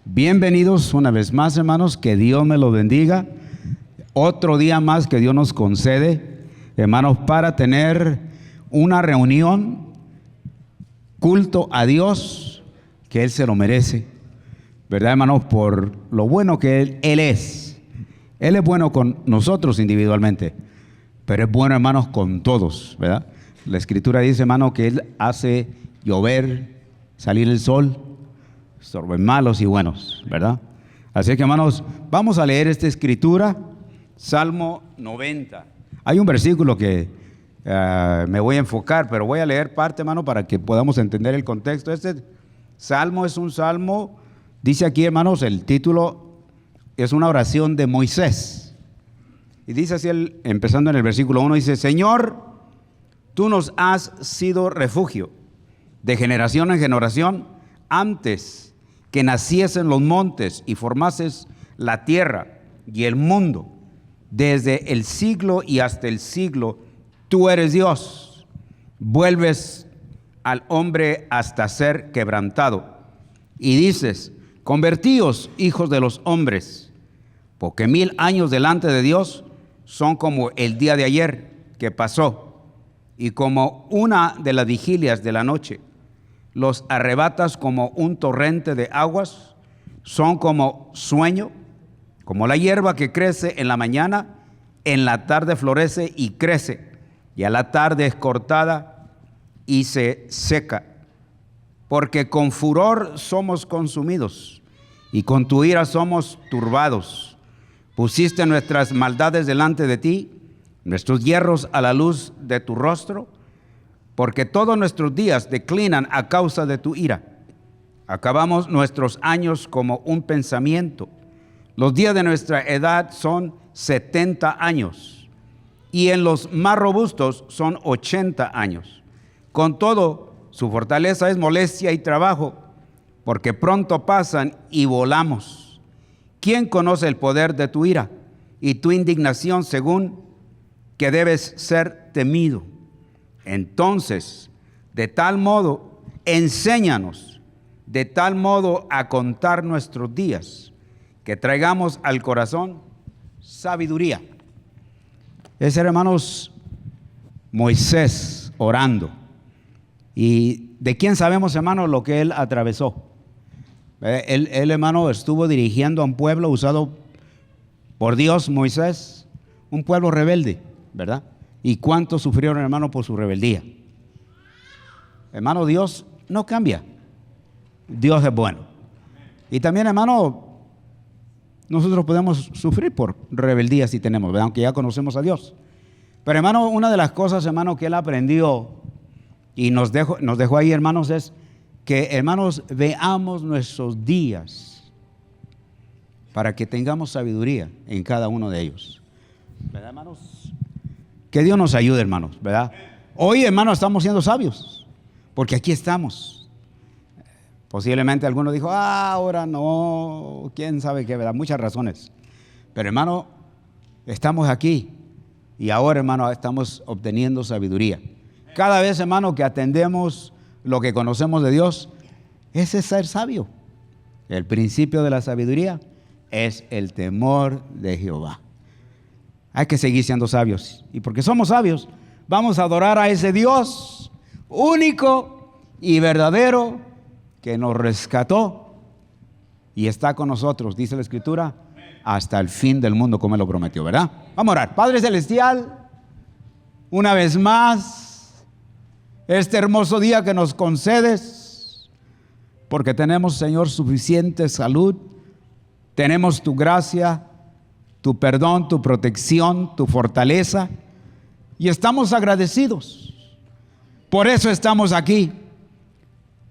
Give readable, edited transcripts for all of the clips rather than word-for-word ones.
Bienvenidos una vez más, hermanos, que Dios me los bendiga. Otro día más que Dios nos concede, hermanos, para tener una reunión, culto a Dios, que Él se lo merece, ¿verdad, hermanos? Por lo bueno que Él es. Él es bueno con nosotros individualmente, pero es bueno, hermanos, con todos, ¿verdad? La Escritura dice, hermano, que Él hace llover, salir el sol sobre malos y buenos, ¿verdad? Así que, hermanos, vamos a leer esta Escritura, Salmo 90. Hay un versículo que me voy a enfocar, pero voy a leer parte, hermano, para que podamos entender el contexto. Este salmo es un salmo, dice aquí, hermanos, el título es una oración de Moisés. Y dice así, empezando en el versículo 1, dice: Señor, tú nos has sido refugio de generación en generación, antes que naciesen los montes y formases la tierra y el mundo, desde el siglo y hasta el siglo, tú eres Dios. Vuelves al hombre hasta ser quebrantado. Y dices: convertíos, hijos de los hombres, porque 1000 años delante de Dios son como el día de ayer que pasó, y como una de las vigilias de la noche. Los arrebatas como un torrente de aguas, son como sueño, como la hierba que crece en la mañana, en la tarde florece y crece, y a la tarde es cortada y se seca. Porque con furor somos consumidos, y con tu ira somos turbados. Pusiste nuestras maldades delante de ti, nuestros hierros a la luz de tu rostro, porque todos nuestros días declinan a causa de tu ira. Acabamos nuestros años como un pensamiento. Los días de nuestra edad son 70 años, y en los más robustos son 80 años. Con todo, su fortaleza es molestia y trabajo, porque pronto pasan y volamos. ¿Quién conoce el poder de tu ira y tu indignación según que debes ser temido? Entonces, de tal modo, enséñanos, de tal modo a contar nuestros días, que traigamos al corazón sabiduría. Ese era, hermanos, Moisés orando. ¿Y de quién sabemos, hermanos, lo que él atravesó? Él, hermano, estuvo dirigiendo a un pueblo usado por Dios, Moisés, un pueblo rebelde, ¿verdad? ¿Y cuántos sufrieron, hermano, por su rebeldía? Hermano, Dios no cambia. Dios es bueno. Y también, hermano, nosotros podemos sufrir por rebeldía si tenemos, ¿verdad? Aunque ya conocemos a Dios. Pero, hermano, una de las cosas, hermano, que él aprendió y nos dejó ahí, hermanos, es que, hermanos, veamos nuestros días para que tengamos sabiduría en cada uno de ellos. ¿Verdad, hermanos? Que Dios nos ayude, hermanos, ¿verdad? Hoy, hermanos, estamos siendo sabios, porque aquí estamos. Posiblemente alguno dijo, ahora no, quién sabe qué, ¿verdad? Muchas razones. Pero, hermano, estamos aquí y ahora, hermano, estamos obteniendo sabiduría. Cada vez, hermano, que atendemos lo que conocemos de Dios, ese es ser sabio. El principio de la sabiduría es el temor de Jehová. Hay que seguir siendo sabios. Y porque somos sabios, vamos a adorar a ese Dios único y verdadero que nos rescató y está con nosotros, dice la Escritura, hasta el fin del mundo, como Él lo prometió, ¿verdad? Vamos a orar. Padre Celestial, una vez más, este hermoso día que nos concedes, porque tenemos, Señor, suficiente salud, tenemos tu gracia, tu perdón, tu protección, tu fortaleza, y estamos agradecidos. Por eso estamos aquí,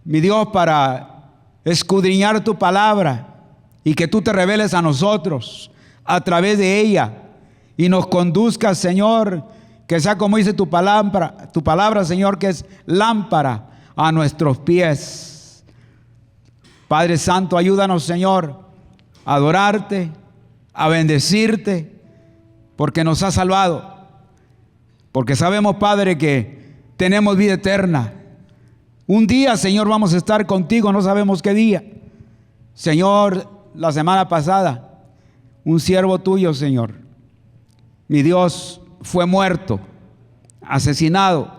mi Dios, para escudriñar tu palabra y que tú te reveles a nosotros a través de ella y nos conduzcas, Señor, que sea como dice tu palabra, Señor, que es lámpara a nuestros pies. Padre Santo, ayúdanos, Señor, a adorarte, a bendecirte, porque nos has salvado, porque sabemos, Padre, que tenemos vida eterna. Un día, Señor, vamos a estar contigo, no sabemos qué día, Señor, la semana pasada, un siervo tuyo, Señor, mi Dios, fue muerto, asesinado.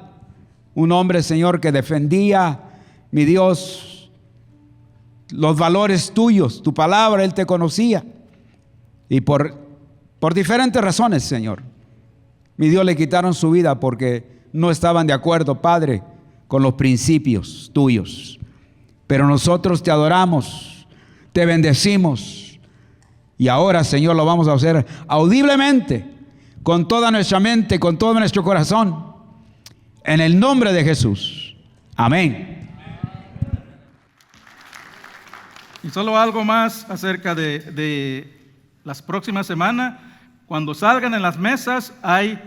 Un hombre, Señor, que defendía, mi Dios, los valores tuyos, tu palabra, él te conocía. Y por diferentes razones, Señor, mi Dios, le quitaron su vida porque no estaban de acuerdo, Padre, con los principios tuyos. Pero nosotros te adoramos, te bendecimos. Y ahora, Señor, lo vamos a hacer audiblemente, con toda nuestra mente, con todo nuestro corazón, en el nombre de Jesús. Amén. Y solo algo más acerca de las próximas semanas. Cuando salgan en las mesas hay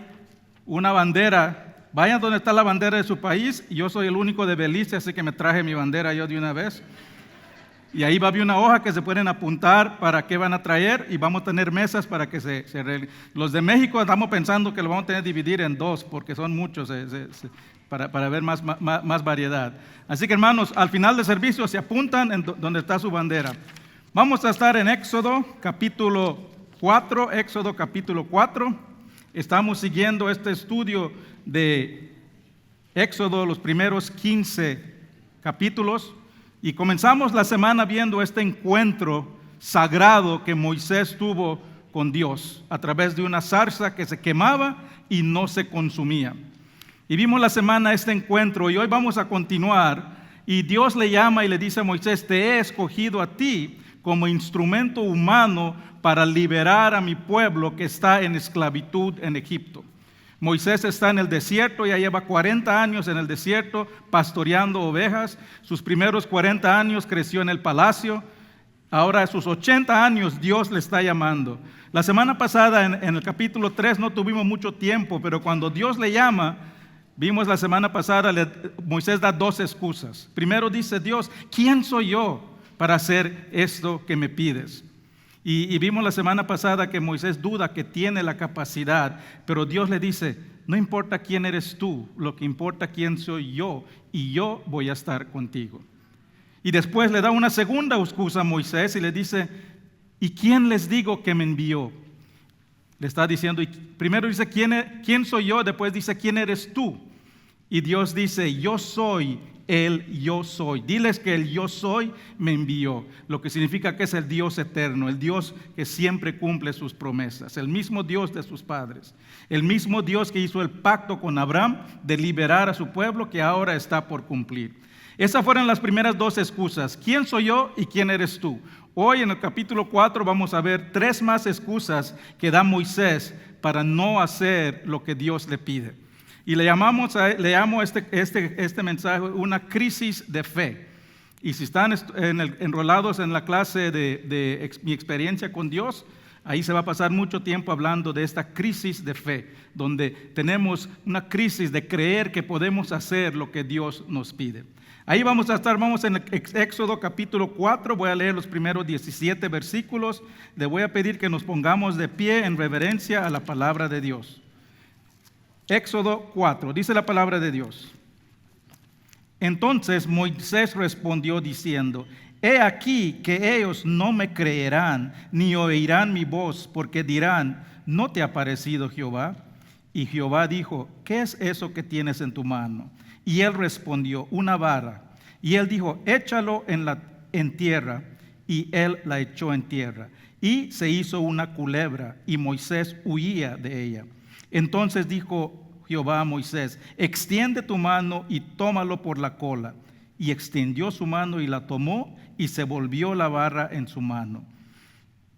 una bandera. Vayan donde está la bandera de su país. Yo soy el único de Belice, así que me traje mi bandera yo de una vez. Y ahí va a haber una hoja que se pueden apuntar para qué van a traer, y vamos a tener mesas para que los de México estamos pensando que lo vamos a tener que dividir en dos porque son muchos para ver más variedad. Así que, hermanos, al final del servicio se apuntan en donde está su bandera. Vamos a estar en Éxodo capítulo 4. Éxodo capítulo 4. Estamos siguiendo este estudio de Éxodo, los primeros 15 capítulos. Y comenzamos la semana viendo este encuentro sagrado que Moisés tuvo con Dios a través de una zarza que se quemaba y no se consumía. Y vimos la semana este encuentro, y hoy vamos a continuar. Y Dios le llama y le dice a Moisés: te he escogido a ti como instrumento humano para liberar a mi pueblo que está en esclavitud en Egipto. Moisés está en el desierto, ya lleva 40 años en el desierto pastoreando ovejas. Sus primeros 40 años creció en el palacio. Ahora a sus 80 años Dios le está llamando. La semana pasada en el capítulo 3 no tuvimos mucho tiempo, pero cuando Dios le llama, vimos la semana pasada, Moisés da dos excusas. Primero dice Dios: ¿quién soy yo para hacer esto que me pides? Y vimos la semana pasada que Moisés duda que tiene la capacidad, pero Dios le dice: no importa quién eres tú, lo que importa quién soy yo, y yo voy a estar contigo. Y después le da una segunda excusa a Moisés y le dice: ¿y quién les digo que me envió? Le está diciendo, primero dice ¿quién soy yo? Después dice: ¿quién eres tú? Y Dios dice: yo soy el yo soy. Diles que el yo soy me envió, lo que significa que es el Dios eterno, el Dios que siempre cumple sus promesas, el mismo Dios de sus padres, el mismo Dios que hizo el pacto con Abraham de liberar a su pueblo, que ahora está por cumplir. Esas fueron las primeras dos excusas: ¿quién soy yo y quién eres tú? Hoy en el capítulo 4 vamos a ver 3 más excusas que da Moisés para no hacer lo que Dios le pide. Y le llamo este mensaje una crisis de fe. Y si están enrolados en la clase de mi experiencia con Dios, ahí se va a pasar mucho tiempo hablando de esta crisis de fe, donde tenemos una crisis de creer que podemos hacer lo que Dios nos pide. Ahí vamos en el Éxodo capítulo 4, voy a leer los primeros 17 versículos. Le voy a pedir que nos pongamos de pie en reverencia a la palabra de Dios. Éxodo 4, dice la palabra de Dios. Entonces Moisés respondió diciendo: he aquí que ellos no me creerán ni oirán mi voz, porque dirán: ¿no te ha parecido Jehová? Y Jehová dijo: ¿qué es eso que tienes en tu mano? Y él respondió: una vara. Y él dijo: échalo en tierra. Y él la echó en tierra. Y se hizo una culebra, y Moisés huía de ella. Entonces dijo Jehová a Moisés: extiende tu mano y tómalo por la cola. Y extendió su mano y la tomó, y se volvió la vara en su mano.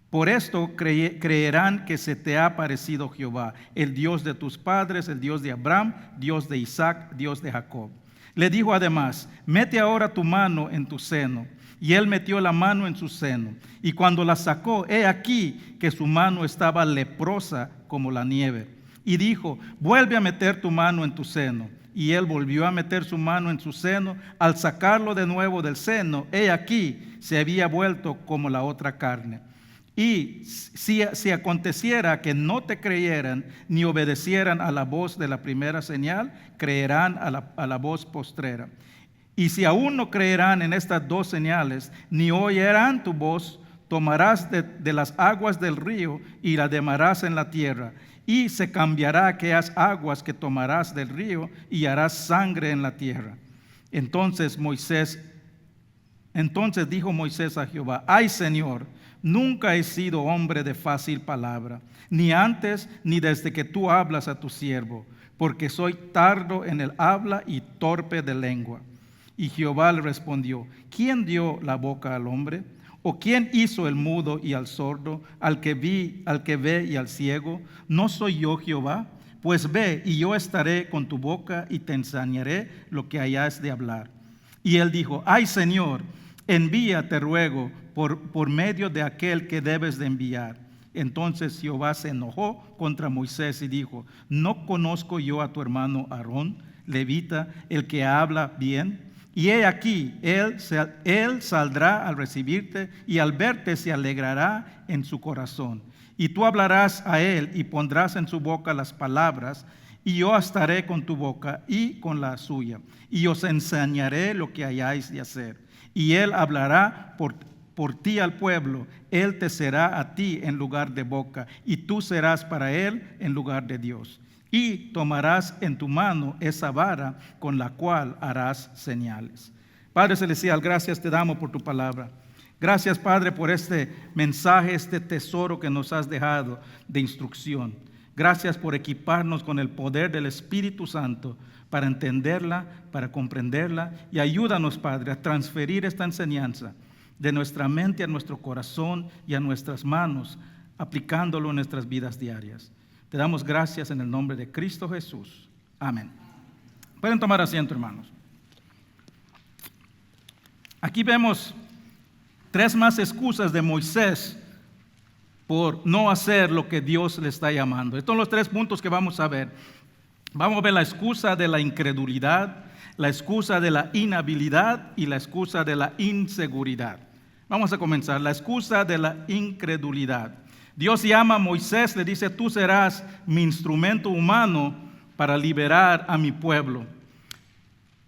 Por esto creerán que se te ha parecido Jehová, el Dios de tus padres, el Dios de Abraham, Dios de Isaac, Dios de Jacob. Le dijo además: mete ahora tu mano en tu seno. Y él metió la mano en su seno. Y cuando la sacó, he aquí que su mano estaba leprosa como la nieve. Y dijo: vuelve a meter tu mano en tu seno. Y él volvió a meter su mano en su seno. Al sacarlo de nuevo del seno, he aquí se había vuelto como la otra carne. Y si aconteciera que no te creyeran ni obedecieran a la voz de la primera señal, creerán a la voz postrera. Y si aún no creerán en estas dos señales, ni oirán tu voz, tomarás de las aguas del río y la derramarás en la tierra. Y se cambiará aquellas aguas que tomarás del río y harás sangre en la tierra. Entonces dijo Moisés a Jehová: ay, Señor, nunca he sido hombre de fácil palabra, ni antes ni desde que tú hablas a tu siervo, porque soy tardo en el habla y torpe de lengua. Y Jehová le respondió: ¿quién dio la boca al hombre? ¿O quién hizo el mudo y al sordo, al que ve y al ciego? ¿No soy yo Jehová? Pues ve, y yo estaré con tu boca y te enseñaré lo que hayas de hablar. Y él dijo: ay, Señor, envía, te ruego, por medio de aquel que debes de enviar. Entonces Jehová se enojó contra Moisés y dijo: ¿no conozco yo a tu hermano Aarón, levita, el que habla bien? Y he aquí, él saldrá al recibirte y al verte se alegrará en su corazón. Y tú hablarás a él y pondrás en su boca las palabras, y yo estaré con tu boca y con la suya. Y os enseñaré lo que hayáis de hacer. Y él hablará por ti al pueblo, él te será a ti en lugar de boca, y tú serás para él en lugar de Dios. Y tomarás en tu mano esa vara con la cual harás señales. Padre Celestial, gracias te damos por tu palabra. Gracias, Padre, por este mensaje, este tesoro que nos has dejado de instrucción. Gracias por equiparnos con el poder del Espíritu Santo para entenderla, para comprenderla. Y ayúdanos, Padre, a transferir esta enseñanza de nuestra mente a nuestro corazón y a nuestras manos, aplicándolo en nuestras vidas diarias. Te damos gracias en el nombre de Cristo Jesús. Amén. Pueden tomar asiento, hermanos. Aquí vemos 3 más excusas de Moisés por no hacer lo que Dios le está llamando. Estos son los 3 puntos que vamos a ver. Vamos a ver la excusa de la incredulidad, la excusa de la inhabilidad y la excusa de la inseguridad. Vamos a comenzar. La excusa de la incredulidad. Dios llama a Moisés, le dice: tú serás mi instrumento humano para liberar a mi pueblo.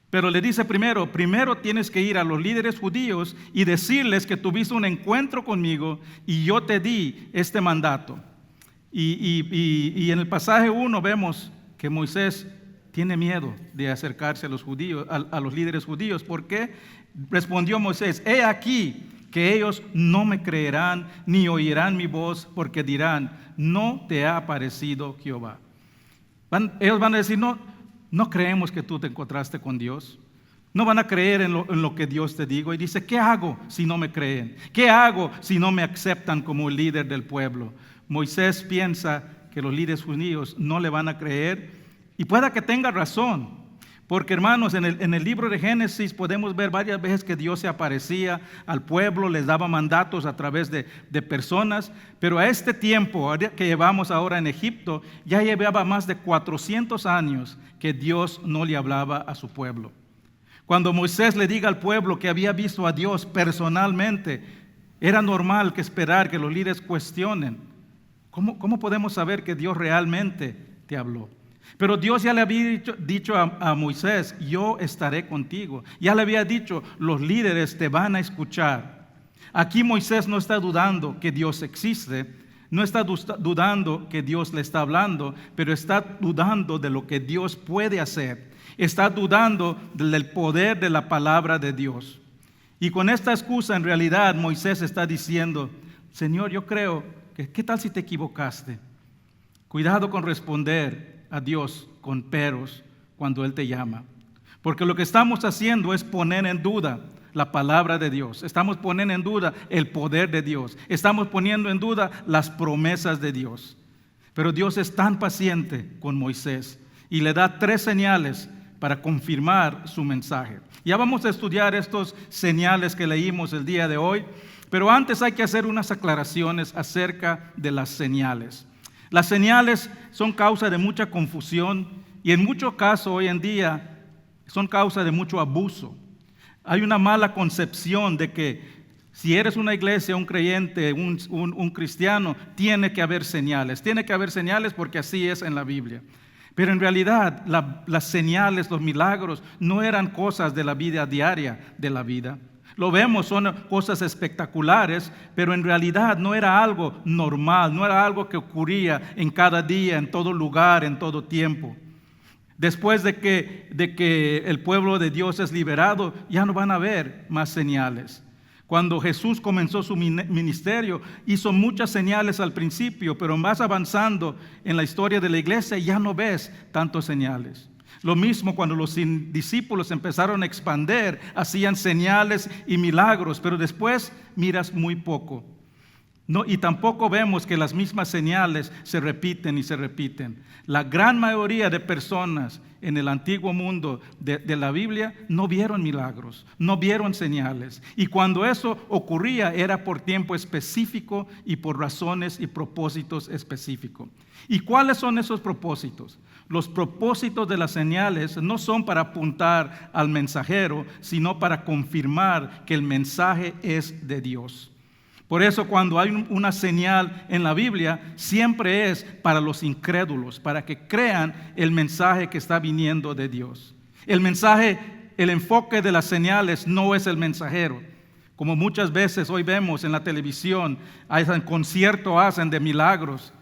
Pero le dice primero tienes que ir a los líderes judíos y decirles que tuviste un encuentro conmigo y yo te di este mandato. Y en el pasaje 1 vemos que Moisés tiene miedo de acercarse a los judíos, a los líderes judíos. ¿Por qué? Respondió Moisés: he aquí que ellos no me creerán ni oirán mi voz, porque dirán: no te ha aparecido Jehová. Ellos van a decir: no creemos que tú te encontraste con Dios. No van a creer en lo que Dios te dijo. Y dice: ¿qué hago si no me creen? ¿Qué hago si no me aceptan como el líder del pueblo? Moisés piensa que los líderes judíos no le van a creer, y pueda que tenga razón. Porque, hermanos, en el libro de Génesis podemos ver varias veces que Dios se aparecía al pueblo, les daba mandatos a través de personas, pero a este tiempo que llevamos ahora en Egipto, ya llevaba más de 400 años que Dios no le hablaba a su pueblo. Cuando Moisés le diga al pueblo que había visto a Dios personalmente, era normal que esperar que los líderes cuestionen. ¿Cómo podemos saber que Dios realmente te habló? Pero Dios ya le había dicho a Moisés: yo estaré contigo. Ya le había dicho: los líderes te van a escuchar. Aquí Moisés no está dudando que Dios existe, no está dudando que Dios le está hablando, pero está dudando de lo que Dios puede hacer. Está dudando del poder de la palabra de Dios. Y con esta excusa, en realidad, Moisés está diciendo: Señor, yo creo que, ¿qué tal si te equivocaste? Cuidado con responder a Dios con peros cuando Él te llama, porque lo que estamos haciendo es poner en duda la palabra de Dios, estamos poniendo en duda el poder de Dios, estamos poniendo en duda las promesas de Dios. Pero Dios es tan paciente con Moisés y le da 3 señales para confirmar su mensaje. Ya vamos a estudiar estos señales que leímos el día de hoy, pero antes hay que hacer unas aclaraciones acerca de las señales. Las señales son causa de mucha confusión y en muchos casos hoy en día son causa de mucho abuso. Hay una mala concepción de que si eres una iglesia, un creyente, un cristiano, tiene que haber señales. Tiene que haber señales porque así es en la Biblia. Pero en realidad las señales, los milagros, no eran cosas de la vida diaria de la vida. Lo vemos, son cosas espectaculares, pero en realidad no era algo normal, no era algo que ocurría en cada día, en todo lugar, en todo tiempo. Después de que el pueblo de Dios es liberado, ya no van a haber más señales. Cuando Jesús comenzó su ministerio, hizo muchas señales al principio, pero más avanzando en la historia de la iglesia, ya no ves tantas señales. Lo mismo cuando los discípulos empezaron a expandir, hacían señales y milagros, pero después miras muy poco. No, y tampoco vemos que las mismas señales se repiten y se repiten. La gran mayoría de personas en el antiguo mundo de la Biblia no vieron milagros, no vieron señales. Y cuando eso ocurría era por tiempo específico y por razones y propósitos específicos. ¿Y cuáles son esos propósitos? Los propósitos de las señales no son para apuntar al mensajero, sino para confirmar que el mensaje es de Dios. Por eso cuando hay una señal en la Biblia, siempre es para los incrédulos, para que crean el mensaje que está viniendo de Dios. El mensaje, el enfoque de las señales no es el mensajero. Como muchas veces hoy vemos en la televisión, hacen conciertos, hacen de milagros.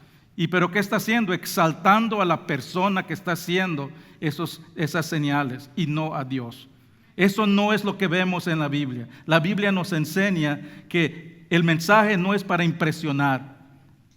Pero ¿qué está haciendo? Exaltando a la persona que está haciendo esas señales y no a Dios. Eso no es lo que vemos en la Biblia. La Biblia nos enseña que el mensaje no es para impresionar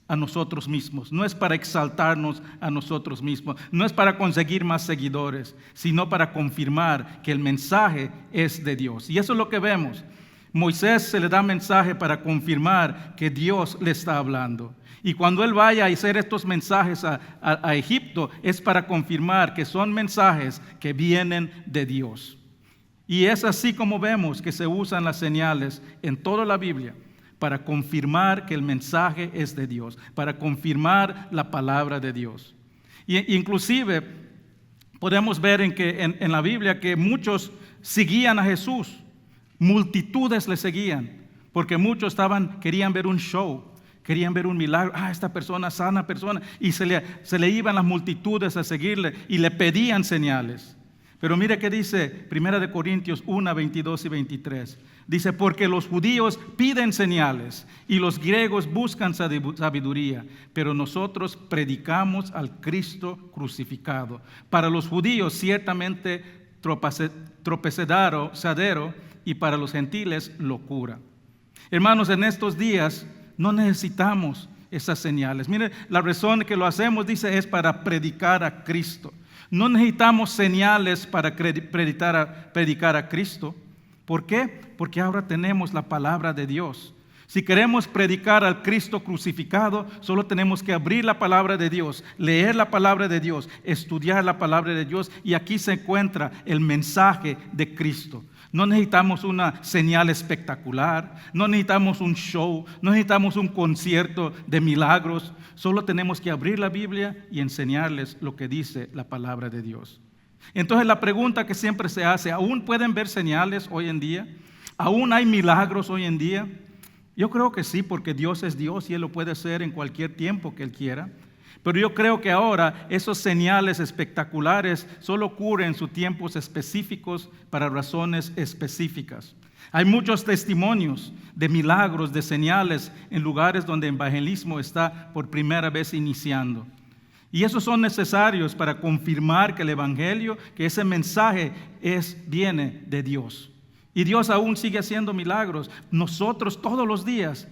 a nosotros mismos, no es para exaltarnos a nosotros mismos, no es para conseguir más seguidores, sino para confirmar que el mensaje es de Dios. Y eso es lo que vemos. Moisés se le da mensaje para confirmar que Dios le está hablando. Y cuando él vaya a hacer estos mensajes a Egipto, es para confirmar que son mensajes que vienen de Dios. Y es así como vemos que se usan las señales en toda la Biblia para confirmar que el mensaje es de Dios, para confirmar la palabra de Dios. Y inclusive podemos ver en la Biblia que muchos seguían a Jesús, multitudes le seguían, porque muchos querían ver un show, querían ver un milagro. Esta persona, sana persona, y se le iban las multitudes a seguirle y le pedían señales. Pero mire qué dice 1 Corintios 1, 22 y 23. Dice, porque los judíos piden señales y los griegos buscan sabiduría, pero nosotros predicamos al Cristo crucificado. Para los judíos ciertamente tropezadero y para los gentiles locura. Hermanos, en estos días no necesitamos esas señales. Mire, la razón que lo hacemos, dice, es para predicar a Cristo. No necesitamos señales para predicar a Cristo. ¿Por qué? Porque ahora tenemos la palabra de Dios. Si queremos predicar al Cristo crucificado, solo tenemos que abrir la palabra de Dios, leer la palabra de Dios, estudiar la palabra de Dios, y aquí se encuentra el mensaje de Cristo. No necesitamos una señal espectacular, no necesitamos un show, no necesitamos un concierto de milagros. Solo tenemos que abrir la Biblia y enseñarles lo que dice la palabra de Dios. Entonces la pregunta que siempre se hace, ¿aún pueden ver señales hoy en día? ¿Aún hay milagros hoy en día? Yo creo que sí, porque Dios es Dios y Él lo puede hacer en cualquier tiempo que Él quiera. Pero yo creo que ahora esos señales espectaculares solo ocurren en sus tiempos específicos para razones específicas. Hay muchos testimonios de milagros, de señales en lugares donde el evangelismo está por primera vez iniciando. Y esos son necesarios para confirmar que el evangelio, que ese mensaje viene de Dios. Y Dios aún sigue haciendo milagros. Nosotros todos los días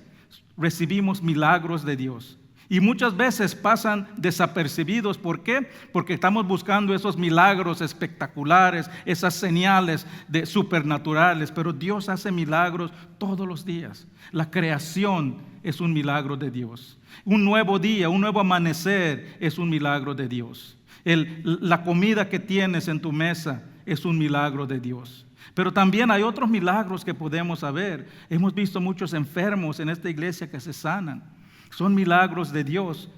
recibimos milagros de Dios. Y muchas veces pasan desapercibidos. ¿Por qué? Porque estamos buscando esos milagros espectaculares, esas señales supernaturales. Pero Dios hace milagros todos los días. La creación es un milagro de Dios. Un nuevo día, un nuevo amanecer es un milagro de Dios. La comida que tienes en tu mesa es un milagro de Dios. Pero también hay otros milagros que podemos saber. Hemos visto muchos enfermos en esta iglesia que se sanan. Son milagros de Dios.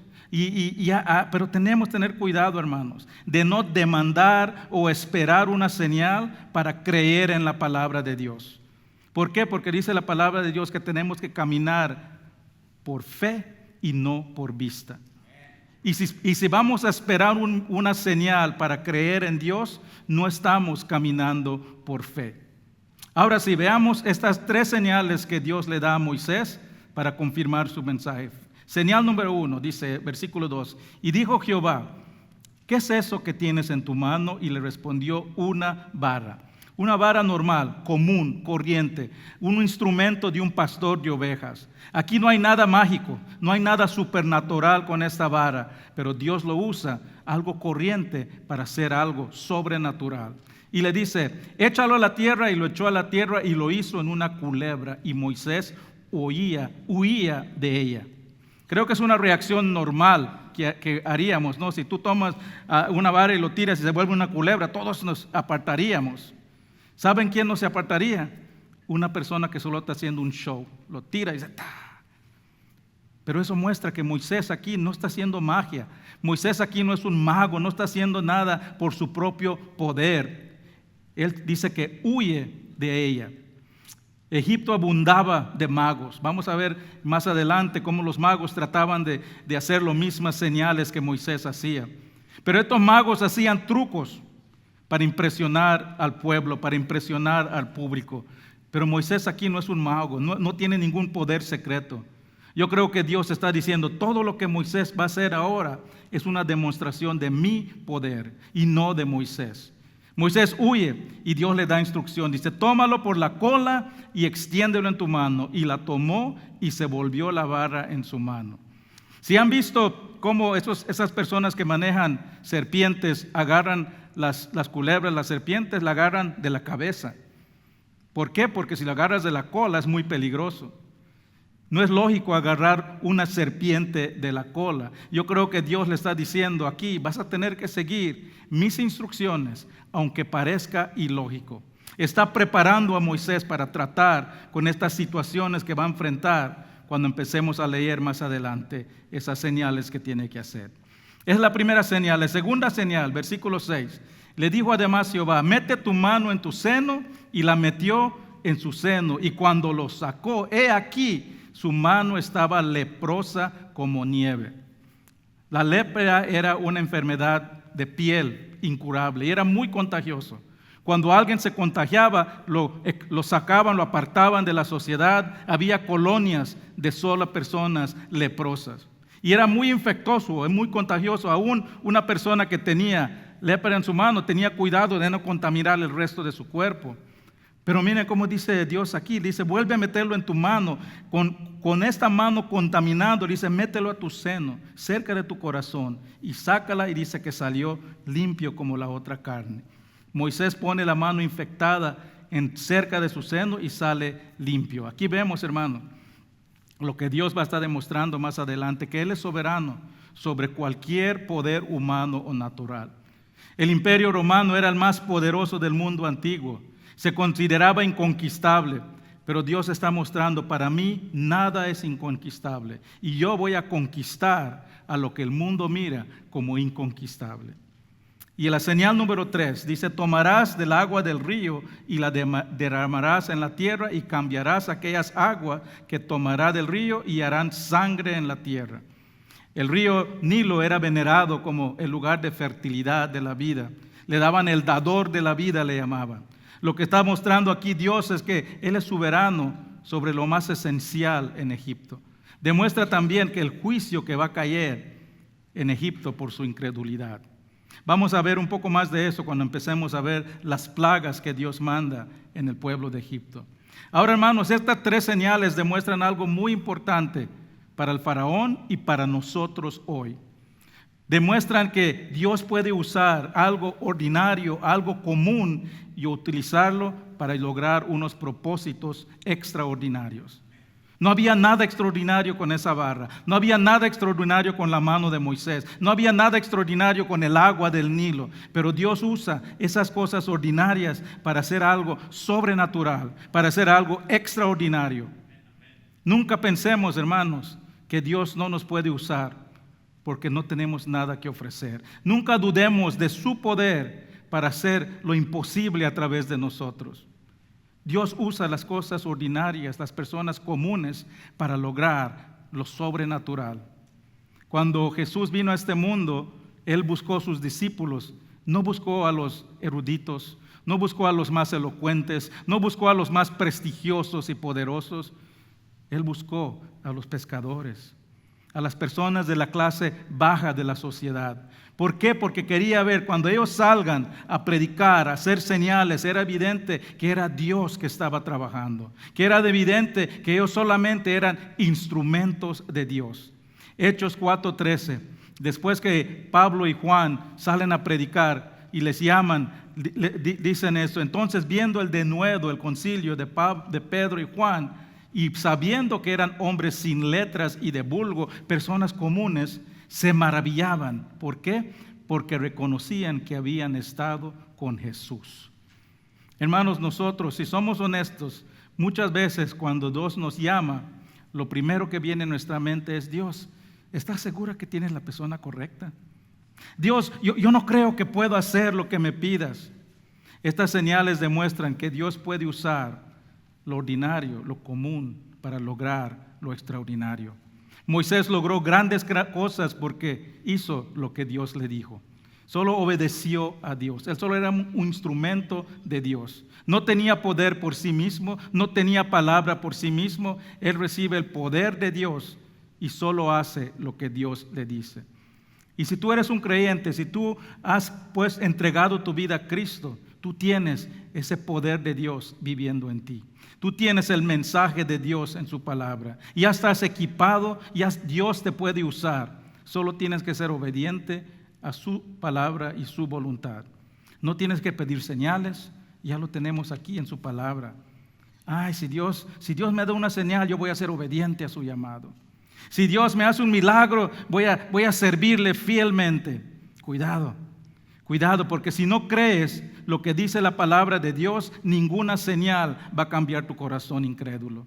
Pero tenemos que tener cuidado, hermanos, de no demandar o esperar una señal para creer en la palabra de Dios. ¿Por qué? Porque dice la palabra de Dios que tenemos que caminar por fe y no por vista. Y si vamos a esperar una señal para creer en Dios, no estamos caminando por fe. Ahora sí, veamos estas 3 señales que Dios le da a Moisés para confirmar su mensaje. Señal número 1, dice versículo 2, y dijo Jehová, ¿qué es eso que tienes en tu mano? Y le respondió, una vara normal, común, corriente, un instrumento de un pastor de ovejas. Aquí no hay nada mágico, no hay nada supernatural con esta vara, pero Dios lo usa, algo corriente, para hacer algo sobrenatural. Y le dice, échalo a la tierra, y lo echó a la tierra y lo hizo en una culebra, y Moisés huía de ella. Creo que es una reacción normal que haríamos, ¿no? Si tú tomas una vara y lo tiras y se vuelve una culebra, todos nos apartaríamos. ¿Saben quién no se apartaría? Una persona que solo está haciendo un show. Lo tira y dice, ¡tá! Pero eso muestra que Moisés aquí no está haciendo magia. Moisés aquí no es un mago, no está haciendo nada por su propio poder. Él dice que huye de ella. Egipto abundaba de magos. Vamos a ver más adelante cómo los magos trataban de hacer las mismas señales que Moisés hacía. Pero estos magos hacían trucos para impresionar al pueblo, para impresionar al público. Pero Moisés aquí no es un mago, no tiene ningún poder secreto. Yo creo que Dios está diciendo, todo lo que Moisés va a hacer ahora es una demostración de mi poder y no de Moisés. Moisés huye y Dios le da instrucción. Dice, tómalo por la cola y extiéndelo en tu mano. Y la tomó y se volvió la vara en su mano. Si han visto cómo esas personas que manejan serpientes agarran las culebras, las serpientes la agarran de la cabeza. ¿Por qué? Porque si la agarras de la cola es muy peligroso. No es lógico agarrar una serpiente de la cola. Yo creo que Dios le está diciendo aquí, vas a tener que seguir mis instrucciones, aunque parezca ilógico. Está preparando a Moisés para tratar con estas situaciones que va a enfrentar cuando empecemos a leer más adelante esas señales que tiene que hacer. Es la primera señal. La segunda señal, versículo 6. Le dijo además Jehová, mete tu mano en tu seno, y la metió en su seno. Y cuando lo sacó, he aquí, su mano estaba leprosa como nieve. La lepra era una enfermedad de piel incurable y era muy contagioso. Cuando alguien se contagiaba, lo sacaban, lo apartaban de la sociedad. Había colonias de solo personas leprosas. Y era muy infeccioso, muy contagioso. Aún una persona que tenía lepra en su mano tenía cuidado de no contaminar el resto de su cuerpo. Pero miren cómo dice Dios aquí, dice, vuelve a meterlo en tu mano, con esta mano contaminando, dice, mételo a tu seno, cerca de tu corazón, y sácala, y dice que salió limpio como la otra carne. Moisés pone la mano infectada cerca de su seno y sale limpio. Aquí vemos, hermano, lo que Dios va a estar demostrando más adelante, que Él es soberano sobre cualquier poder humano o natural. El imperio romano era el más poderoso del mundo antiguo. Se consideraba inconquistable, pero Dios está mostrando, para mí nada es inconquistable, y yo voy a conquistar a lo que el mundo mira como inconquistable. Y la señal número 3 dice, tomarás del agua del río y la derramarás en la tierra, y cambiarás aquellas aguas que tomará del río y harán sangre en la tierra. El río Nilo era venerado como el lugar de fertilidad de la vida. Le daban el dador de la vida, le llamaban. Lo que está mostrando aquí Dios es que Él es soberano sobre lo más esencial en Egipto. Demuestra también que el juicio que va a caer en Egipto por su incredulidad. Vamos a ver un poco más de eso cuando empecemos a ver las plagas que Dios manda en el pueblo de Egipto. Ahora, hermanos, estas 3 señales demuestran algo muy importante para el faraón y para nosotros hoy. Demuestran que Dios puede usar algo ordinario, algo común, y utilizarlo para lograr unos propósitos extraordinarios. No había nada extraordinario con esa vara, no había nada extraordinario con la mano de Moisés, no había nada extraordinario con el agua del Nilo, pero Dios usa esas cosas ordinarias para hacer algo sobrenatural, para hacer algo extraordinario. Nunca pensemos, hermanos, que Dios no nos puede usar porque no tenemos nada que ofrecer. Nunca dudemos de su poder para hacer lo imposible a través de nosotros. Dios usa las cosas ordinarias, las personas comunes, para lograr lo sobrenatural. Cuando Jesús vino a este mundo, Él buscó a sus discípulos, no buscó a los eruditos, no buscó a los más elocuentes, no buscó a los más prestigiosos y poderosos. Él buscó a los pescadores, a las personas de la clase baja de la sociedad. ¿Por qué? Porque quería ver, cuando ellos salgan a predicar, a hacer señales, era evidente que era Dios que estaba trabajando, que era evidente que ellos solamente eran instrumentos de Dios. Hechos 4:13, después que Pablo y Juan salen a predicar y les llaman, dicen esto: entonces, viendo el denuedo, el concilio de Pedro y Juan, y sabiendo que eran hombres sin letras y de vulgo, personas comunes, se maravillaban. ¿Por qué? Porque reconocían que habían estado con Jesús. Hermanos, nosotros, si somos honestos, muchas veces cuando Dios nos llama, lo primero que viene en nuestra mente es: Dios, ¿estás segura que tienes la persona correcta? Dios, yo no creo que puedo hacer lo que me pidas. Estas señales demuestran que Dios puede usar lo ordinario, lo común, para lograr lo extraordinario. Moisés logró grandes cosas porque hizo lo que Dios le dijo. Solo obedeció a Dios. Él solo era un instrumento de Dios. No tenía poder por sí mismo, no tenía palabra por sí mismo. Él recibe el poder de Dios y solo hace lo que Dios le dice. Y si tú eres un creyente, si tú has pues entregado tu vida a Cristo, tú tienes ese poder de Dios viviendo en ti. Tú tienes el mensaje de Dios en su palabra. Ya estás equipado, ya Dios te puede usar. Solo tienes que ser obediente a su palabra y su voluntad. No tienes que pedir señales, ya lo tenemos aquí en su palabra. Ay, si Dios me da una señal, yo voy a ser obediente a su llamado. Si Dios me hace un milagro, voy a servirle fielmente. Cuidado, porque si no crees lo que dice la palabra de Dios, ninguna señal va a cambiar tu corazón incrédulo.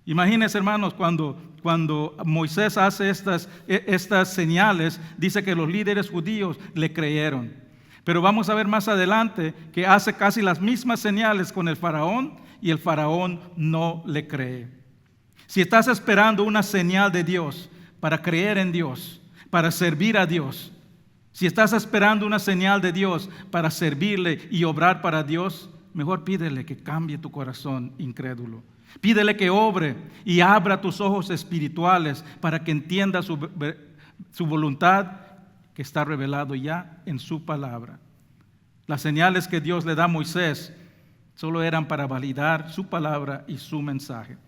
Imagínense, hermanos, cuando Moisés hace estas señales, dice que los líderes judíos le creyeron. Pero vamos a ver más adelante que hace casi las mismas señales con el faraón y el faraón no le cree. Si estás esperando una señal de Dios para creer en Dios, para servir a Dios, si estás esperando una señal de Dios para servirle y obrar para Dios, mejor pídele que cambie tu corazón incrédulo. Pídele que obre y abra tus ojos espirituales para que entienda su voluntad que está revelado ya en su palabra. Las señales que Dios le da a Moisés solo eran para validar su palabra y su mensaje.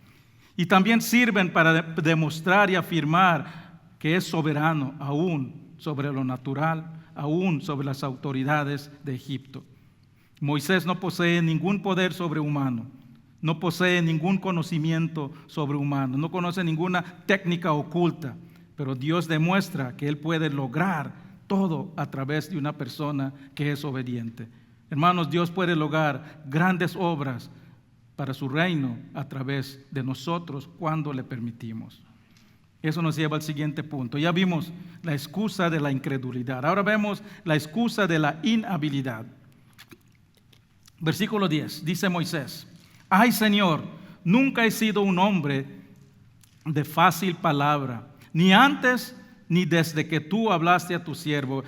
Y también sirven para demostrar y afirmar que es soberano aún sobre lo natural, aún sobre las autoridades de Egipto. Moisés no posee ningún poder sobrehumano, no posee ningún conocimiento sobrehumano, no conoce ninguna técnica oculta, pero Dios demuestra que Él puede lograr todo a través de una persona que es obediente. Hermanos, Dios puede lograr grandes obras para su reino a través de nosotros cuando le permitimos. Eso nos lleva al siguiente punto. Ya vimos la excusa de la incredulidad. Ahora vemos la excusa de la inhabilidad. Versículo 10, dice Moisés: ay, Señor, nunca he sido un hombre de fácil palabra, ni antes ni desde que tú hablaste a tu siervo.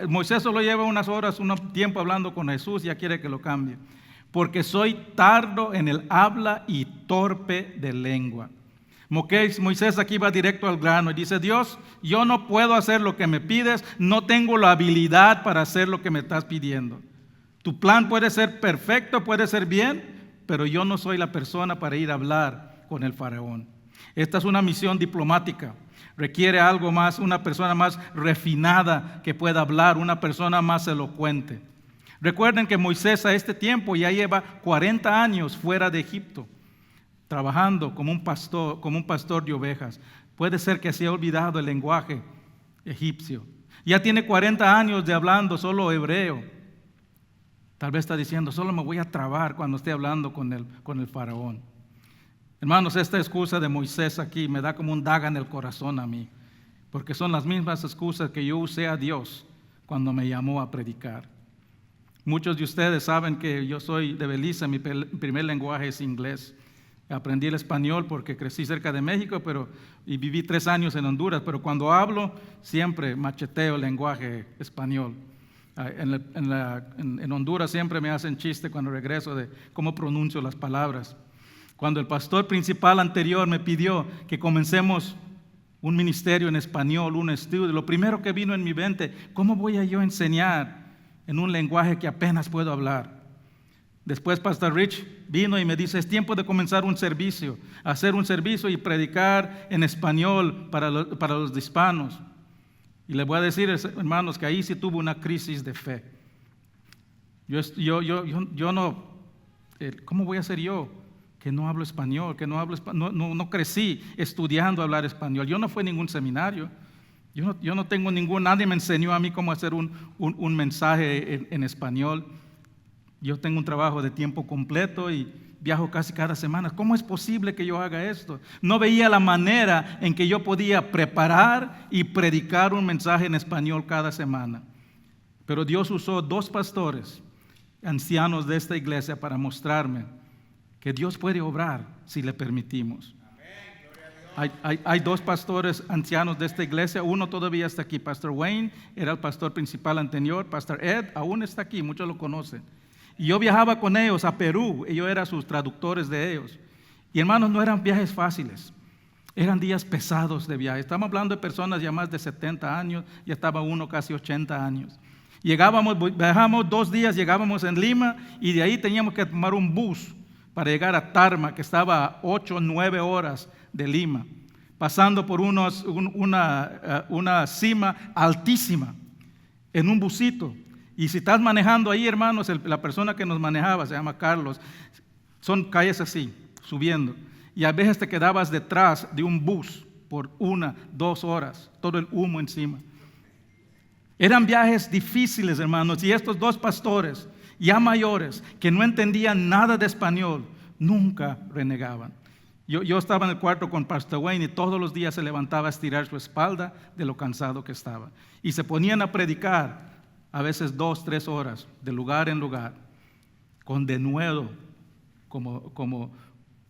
Moisés solo lleva unas horas, un tiempo hablando con Jesús, ya quiere que lo cambie. Porque soy tardo en el habla y torpe de lengua. Moisés aquí va directo al grano y dice: Dios, yo no puedo hacer lo que me pides, no tengo la habilidad para hacer lo que me estás pidiendo. Tu plan puede ser perfecto, puede ser bien, pero yo no soy la persona para ir a hablar con el faraón. Esta es una misión diplomática, requiere algo más, una persona más refinada que pueda hablar, una persona más elocuente. Recuerden que Moisés a este tiempo ya lleva 40 años fuera de Egipto, trabajando como un pastor de ovejas. Puede ser que se haya olvidado el lenguaje egipcio. Ya tiene 40 años de hablando solo hebreo. Tal vez está diciendo: solo me voy a trabar cuando esté hablando con el faraón. Hermanos, esta excusa de Moisés aquí me da como un daga en el corazón a mí, porque son las mismas excusas que yo usé a Dios cuando me llamó a predicar. Muchos de ustedes saben que yo soy de Belice, mi primer lenguaje es inglés. Aprendí el español porque crecí cerca de México y viví 3 años en Honduras, pero cuando hablo siempre macheteo el lenguaje español. En Honduras siempre me hacen chiste cuando regreso de cómo pronuncio las palabras. Cuando el pastor principal anterior me pidió que comencemos un ministerio en español, un estudio, lo primero que vino en mi mente, ¿cómo voy a yo enseñar en un lenguaje que apenas puedo hablar? Después Pastor Rich vino y me dice, es tiempo de comenzar un servicio, hacer un servicio y predicar en español para los hispanos. Y les voy a decir, hermanos, que ahí sí tuve una crisis de fe. Yo no, ¿cómo voy a ser yo que no hablo español, no crecí estudiando hablar español? Yo no fui a ningún seminario, yo no tengo nadie me enseñó a mí cómo hacer un mensaje en español. Yo tengo un trabajo de tiempo completo y viajo casi cada semana. ¿Cómo es posible que yo haga esto? No veía la manera en que yo podía preparar y predicar un mensaje en español cada semana. Pero Dios usó 2 pastores ancianos de esta iglesia para mostrarme que Dios puede obrar si le permitimos. Hay 2 pastores ancianos de esta iglesia, uno todavía está aquí. Pastor Wayne era el pastor principal anterior. Pastor Ed aún está aquí, muchos lo conocen. Y yo viajaba con ellos a Perú, y yo era sus traductores de ellos. Y hermanos, no eran viajes fáciles, eran días pesados de viaje. Estamos hablando de personas ya más de 70 años, ya estaba uno casi 80 años. Viajamos 2 días, llegábamos en Lima, y de ahí teníamos que tomar un bus para llegar a Tarma, que estaba a 8 o 9 horas de Lima, pasando por una cima altísima, en un busito. Y si estás manejando ahí, hermanos, la persona que nos manejaba, se llama Carlos, son calles así, subiendo. Y a veces te quedabas detrás de un bus por 1 o 2 horas, todo el humo encima. Eran viajes difíciles, hermanos, y estos 2 pastores, ya mayores, que no entendían nada de español, nunca renegaban. Yo estaba en el cuarto con Pastor Wayne y todos los días se levantaba a estirar su espalda de lo cansado que estaba. Y se ponían a predicar a veces 2 o 3 horas, de lugar en lugar, con denuedo, como